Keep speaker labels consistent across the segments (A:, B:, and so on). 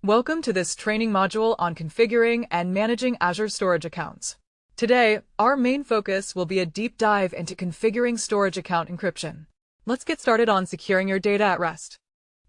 A: Welcome to this training module on configuring and managing Azure storage accounts. Today, our main focus will be a deep dive into configuring storage account encryption. Let's get started on securing your data at rest.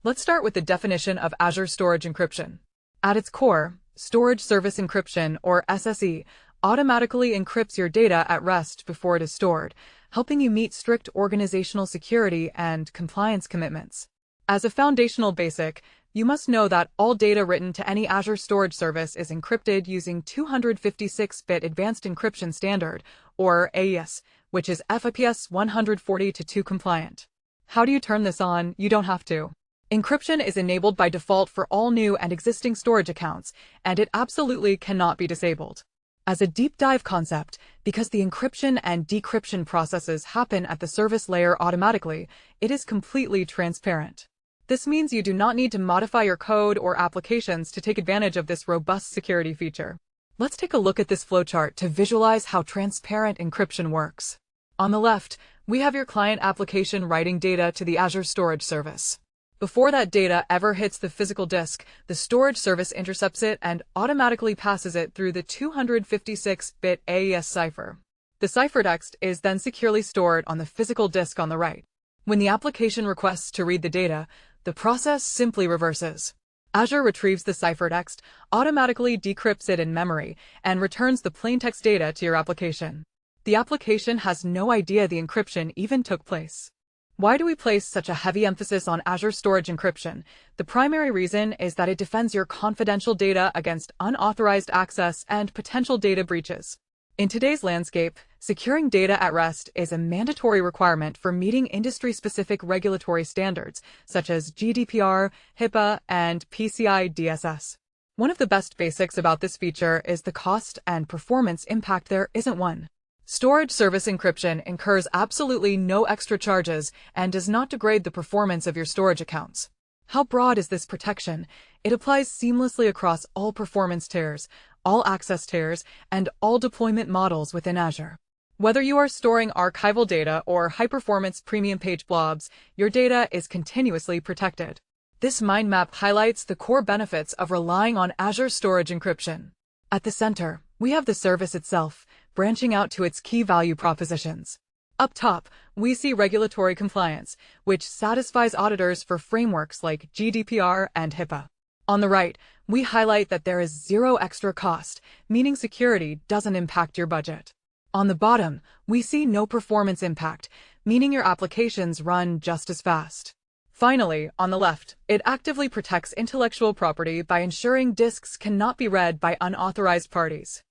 A: Let's start with the definition of Azure storage encryption. At its core, Storage Service Encryption, or SSE, automatically encrypts your data at rest before it is stored, helping you meet strict organizational security and compliance commitments. As a foundational basic, you must know that all data written to any Azure storage service is encrypted using 256-bit Advanced Encryption Standard, or AES, which is FIPS 140-2 compliant. How do you turn this on? You don't have to. Encryption is enabled by default for all new and existing storage accounts, and it absolutely cannot be disabled. As a deep dive concept, because the encryption and decryption processes happen at the service layer automatically, it is completely transparent. This means you do not need to modify your code or applications to take advantage of this robust security feature. Let's take a look at this flowchart to visualize how transparent encryption works. On the left, we have your client application writing data to the Azure storage service. Before that data ever hits the physical disk, the storage service intercepts it and automatically passes it through the 256-bit AES cipher. The ciphertext is then securely stored on the physical disk on the right. When the application requests to read the data, the process simply reverses. Azure retrieves the ciphertext, automatically decrypts it in memory, and returns the plaintext data to your application. The application has no idea the encryption even took place. Why do we place such a heavy emphasis on Azure storage encryption? The primary reason is that it defends your confidential data against unauthorized access and potential data breaches. In today's landscape, securing data at rest is a mandatory requirement for meeting industry-specific regulatory standards, such as GDPR, HIPAA, and PCI DSS. One of the best basics about this feature is the cost and performance impact. There isn't one. Storage service encryption incurs absolutely no extra charges and does not degrade the performance of your storage accounts. How broad is this protection? It applies seamlessly across all performance tiers, all access tiers, and all deployment models within Azure. Whether you are storing archival data or high-performance premium page blobs, your data is continuously protected. This mind map highlights the core benefits of relying on Azure storage encryption. At the center, we have the service itself, branching out to its key value propositions. Up top, we see regulatory compliance, which satisfies auditors for frameworks like GDPR and HIPAA. On the right, we highlight that there is zero extra cost, meaning security doesn't impact your budget. On the bottom, we see no performance impact, meaning your applications run just as fast. Finally, on the left, it actively protects intellectual property by ensuring disks cannot be read by unauthorized parties.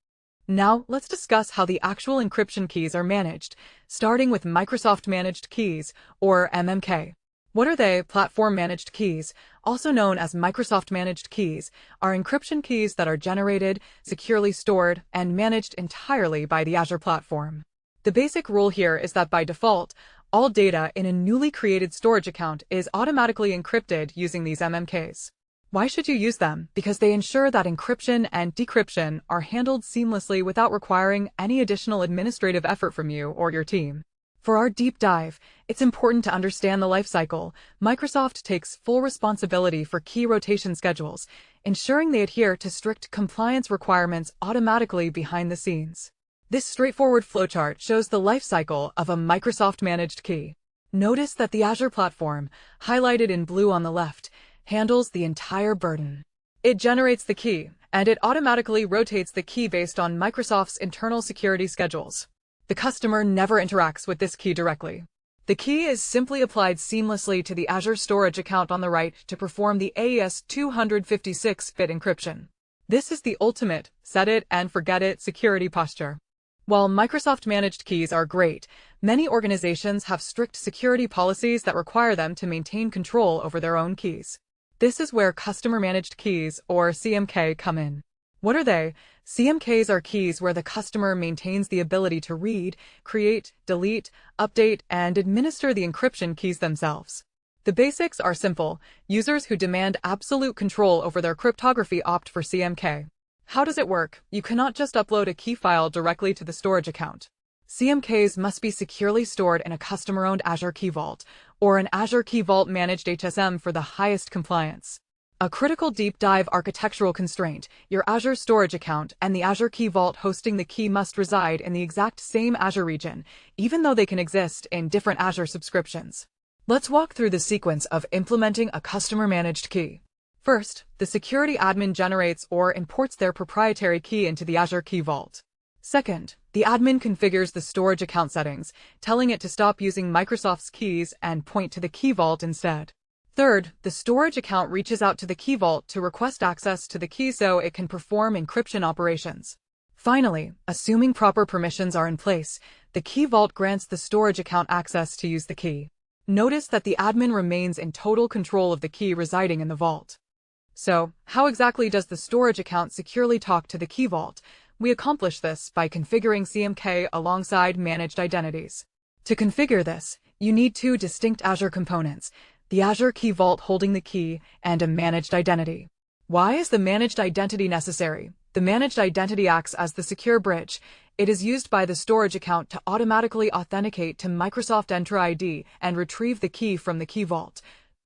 A: Now, let's discuss how the actual encryption keys are managed, starting with Microsoft Managed Keys, or MMK. What are they? Platform Managed Keys, also known as Microsoft Managed Keys, are encryption keys that are generated, securely stored, and managed entirely by the Azure platform. The basic rule here is that by default, all data in a newly created storage account is automatically encrypted using these MMKs. Why should you use them? Because they ensure that encryption and decryption are handled seamlessly without requiring any additional administrative effort from you or your team. For our deep dive, it's important to understand the lifecycle. Microsoft takes full responsibility for key rotation schedules, ensuring they adhere to strict compliance requirements automatically behind the scenes. This straightforward flowchart shows the lifecycle of a Microsoft Managed Key. Notice that the Azure platform, highlighted in blue on the left, handles the entire burden. It generates the key, and it automatically rotates the key based on Microsoft's internal security schedules. The customer never interacts with this key directly. The key is simply applied seamlessly to the Azure storage account on the right to perform the AES 256-bit encryption. This is the ultimate set-it-and-forget-it security posture. While Microsoft Managed Keys are great, many organizations have strict security policies that require them to maintain control over their own keys. This is where Customer Managed Keys, or CMK, come in. What are they? CMKs are keys where the customer maintains the ability to read, create, delete, update, and administer the encryption keys themselves. The basics are simple. Users who demand absolute control over their cryptography opt for CMK. How does it work? You cannot just upload a key file directly to the storage account. CMKs must be securely stored in a customer-owned Azure Key Vault, or an Azure Key Vault Managed HSM for the highest compliance. A critical deep dive architectural constraint, your Azure storage account and the Azure Key Vault hosting the key must reside in the exact same Azure region, even though they can exist in different Azure subscriptions. Let's walk through the sequence of implementing a customer-managed key. First, the security admin generates or imports their proprietary key into the Azure Key Vault. Second, the admin configures the storage account settings, telling it to stop using Microsoft's keys and point to the Key Vault instead. Third, the storage account reaches out to the Key Vault to request access to the key so it can perform encryption operations. Finally, assuming proper permissions are in place, the Key Vault grants the storage account access to use the key. Notice that the admin remains in total control of the key residing in the vault. So, how exactly does the storage account securely talk to the Key Vault? We accomplish this by configuring CMK alongside managed identities. To configure this, you need two distinct Azure components: the Azure Key Vault holding the key, and a managed identity. Why is the managed identity necessary? The managed identity acts as the secure bridge. It is used by the storage account to automatically authenticate to Microsoft Entra ID and retrieve the key from the Key Vault,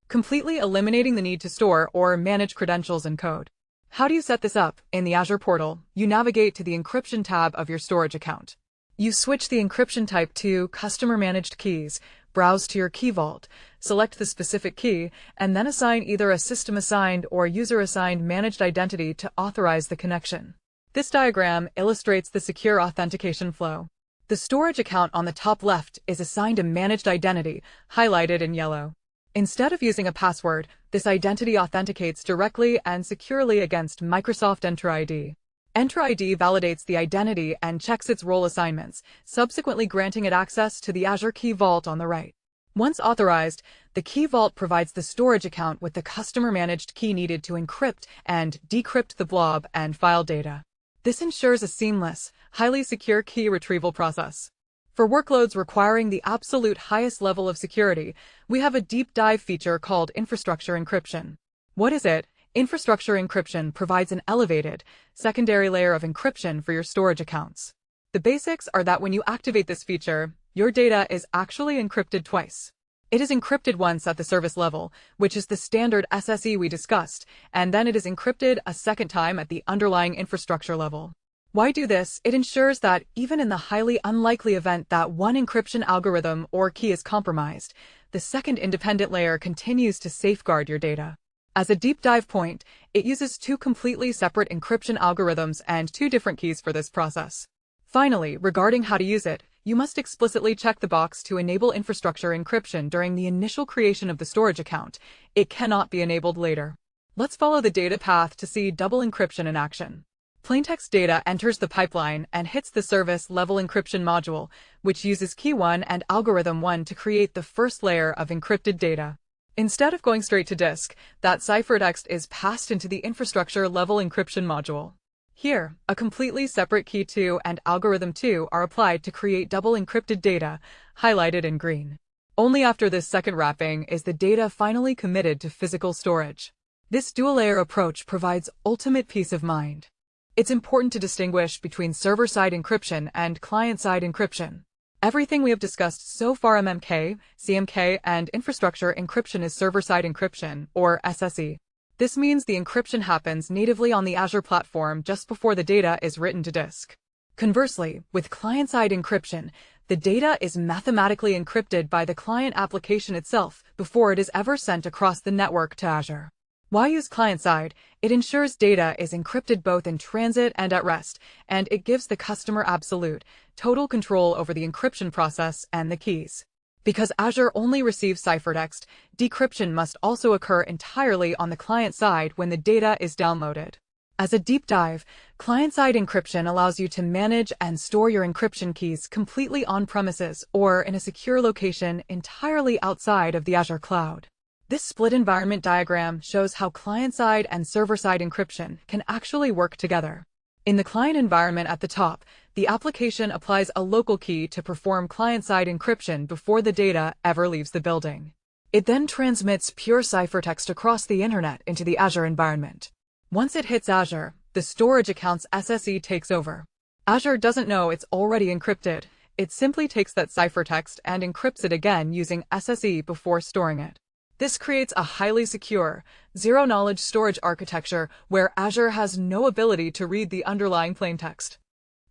A: completely eliminating the need to store or manage credentials and code. How do you set this up? In the Azure portal, you navigate to the Encryption tab of your storage account. You switch the encryption type to Customer Managed Keys, browse to your Key Vault, select the specific key, and then assign either a system-assigned or user-assigned managed identity to authorize the connection. This diagram illustrates the secure authentication flow. The storage account on the top left is assigned a managed identity, highlighted in yellow. Instead of using a password, this identity authenticates directly and securely against Microsoft Entra ID. Entra ID validates the identity and checks its role assignments, subsequently granting it access to the Azure Key Vault on the right. Once authorized, the Key Vault provides the storage account with the customer-managed key needed to encrypt and decrypt the blob and file data. This ensures a seamless, highly secure key retrieval process. For workloads requiring the absolute highest level of security, we have a deep dive feature called Infrastructure Encryption. What is it? Infrastructure encryption provides an elevated, secondary layer of encryption for your storage accounts. The basics are that when you activate this feature, your data is actually encrypted twice. It is encrypted once at the service level, which is the standard SSE we discussed, and then it is encrypted a second time at the underlying infrastructure level. Why do this? It ensures that even in the highly unlikely event that one encryption algorithm or key is compromised, the second independent layer continues to safeguard your data. As a deep dive point, it uses two completely separate encryption algorithms and two different keys for this process. Finally, regarding how to use it, you must explicitly check the box to enable infrastructure encryption during the initial creation of the storage account. It cannot be enabled later. Let's follow the data path to see double encryption in action. Plaintext data enters the pipeline and hits the service-level encryption module, which uses Key 1 and Algorithm 1 to create the first layer of encrypted data. Instead of going straight to disk, that ciphertext is passed into the infrastructure-level encryption module. Here, a completely separate Key 2 and Algorithm 2 are applied to create double encrypted data, highlighted in green. Only after this second wrapping is the data finally committed to physical storage. This dual-layer approach provides ultimate peace of mind. It's important to distinguish between server-side encryption and client-side encryption. Everything we have discussed so far, MMK, CMK, and infrastructure encryption, is server-side encryption, or SSE. This means the encryption happens natively on the Azure platform just before the data is written to disk. Conversely, with client-side encryption, the data is mathematically encrypted by the client application itself before it is ever sent across the network to Azure. Why use client-side? It ensures data is encrypted both in transit and at rest, and it gives the customer absolute, total control over the encryption process and the keys. Because Azure only receives ciphertext, decryption must also occur entirely on the client side when the data is downloaded. As a deep dive, client-side encryption allows you to manage and store your encryption keys completely on-premises or in a secure location entirely outside of the Azure cloud. This split environment diagram shows how client-side and server-side encryption can actually work together. In the client environment at the top, the application applies a local key to perform client-side encryption before the data ever leaves the building. It then transmits pure ciphertext across the internet into the Azure environment. Once it hits Azure, the storage account's SSE takes over. Azure doesn't know it's already encrypted. It simply takes that ciphertext and encrypts it again using SSE before storing it. This creates a highly secure, zero-knowledge storage architecture where Azure has no ability to read the underlying plaintext.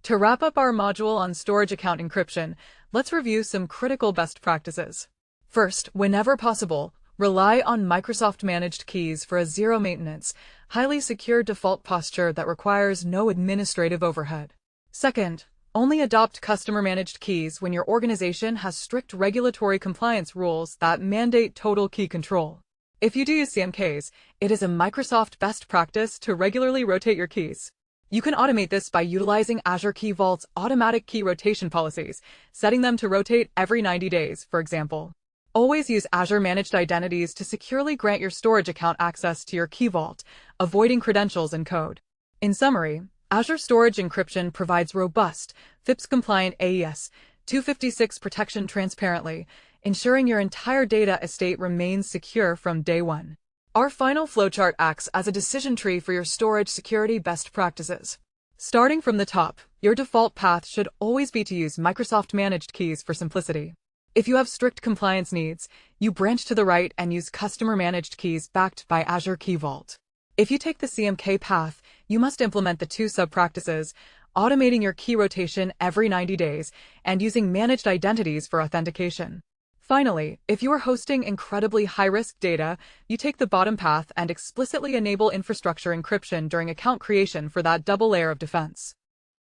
A: To wrap up our module on storage account encryption, let's review some critical best practices. First, whenever possible, rely on Microsoft managed keys for a zero-maintenance, highly secure default posture that requires no administrative overhead. Second, only adopt customer-managed keys when your organization has strict regulatory compliance rules that mandate total key control. If you do use CMKs, it is a Microsoft best practice to regularly rotate your keys. You can automate this by utilizing Azure Key Vault's automatic key rotation policies, setting them to rotate every 90 days, for example. Always use Azure Managed Identities to securely grant your storage account access to your Key Vault, avoiding credentials and code. In summary, Azure Storage Encryption provides robust, FIPS-compliant AES 256 protection transparently, ensuring your entire data estate remains secure from day one. Our final flowchart acts as a decision tree for your storage security best practices. Starting from the top, your default path should always be to use Microsoft managed keys for simplicity. If you have strict compliance needs, you branch to the right and use customer managed keys backed by Azure Key Vault. If you take the CMK path, you must implement the two sub-practices, automating your key rotation every 90 days and using managed identities for authentication. Finally, if you are hosting incredibly high-risk data, you take the bottom path and explicitly enable infrastructure encryption during account creation for that double layer of defense.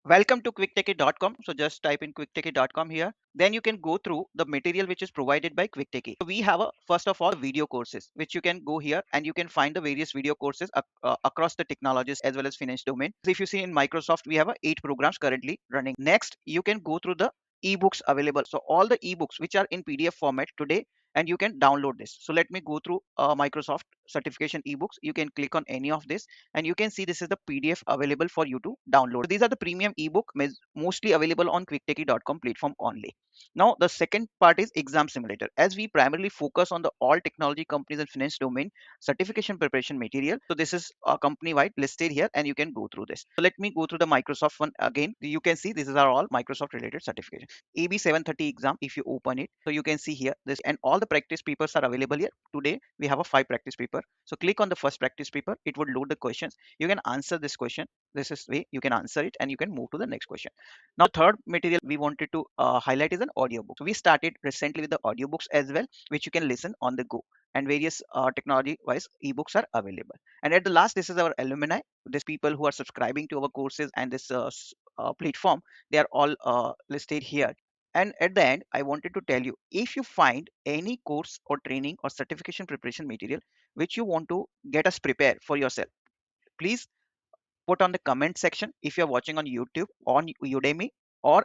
B: Welcome to quicktechie.com. So just type in quicktechie.com here. Then you can go through the material which is provided by quicktechie. So we have first of all video courses which you can go here and you can find the various video courses across the technologies as well as finance domain. So if you see in Microsoft, we have 8 programs currently running. Next, you can go through the ebooks available. So all the ebooks which are in PDF format today, and you can download this. So let me go through Microsoft certification ebooks. You can click on any of this and you can see this is the PDF available for you to download. So these are the premium ebook mostly available on quicktechie.com platform only. Now the second part is exam simulator. As we primarily focus on the all technology companies and finance domain certification preparation material. So this is company wide listed here and you can go through this. So let me go through the Microsoft one again. You can see this is all Microsoft related certification. AB730 exam, if you open it, so you can see here this, and all the practice papers are available here. Today we have a 5 practice paper. So click on the first practice paper, it would load the questions. You can answer this question. This is way you can answer it and you can move to the next question. Now third material we wanted to highlight is an audiobook. So we started recently with the audiobooks as well, which you can listen on the go, and various technology wise ebooks are available. And at the last, this is our alumni. These people who are subscribing to our courses and this platform, they are all listed here. And at the end, I wanted to tell you, if you find any course or training or certification preparation material which you want to get us prepared for yourself, please put on the comment section. If you're watching on YouTube, on Udemy, or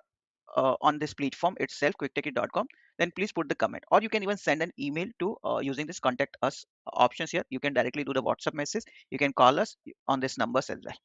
B: on this platform itself, quicktechie.com, then please put the comment, or you can even send an email to using this contact us options here. You can directly do the WhatsApp message. You can call us on this numbers as well.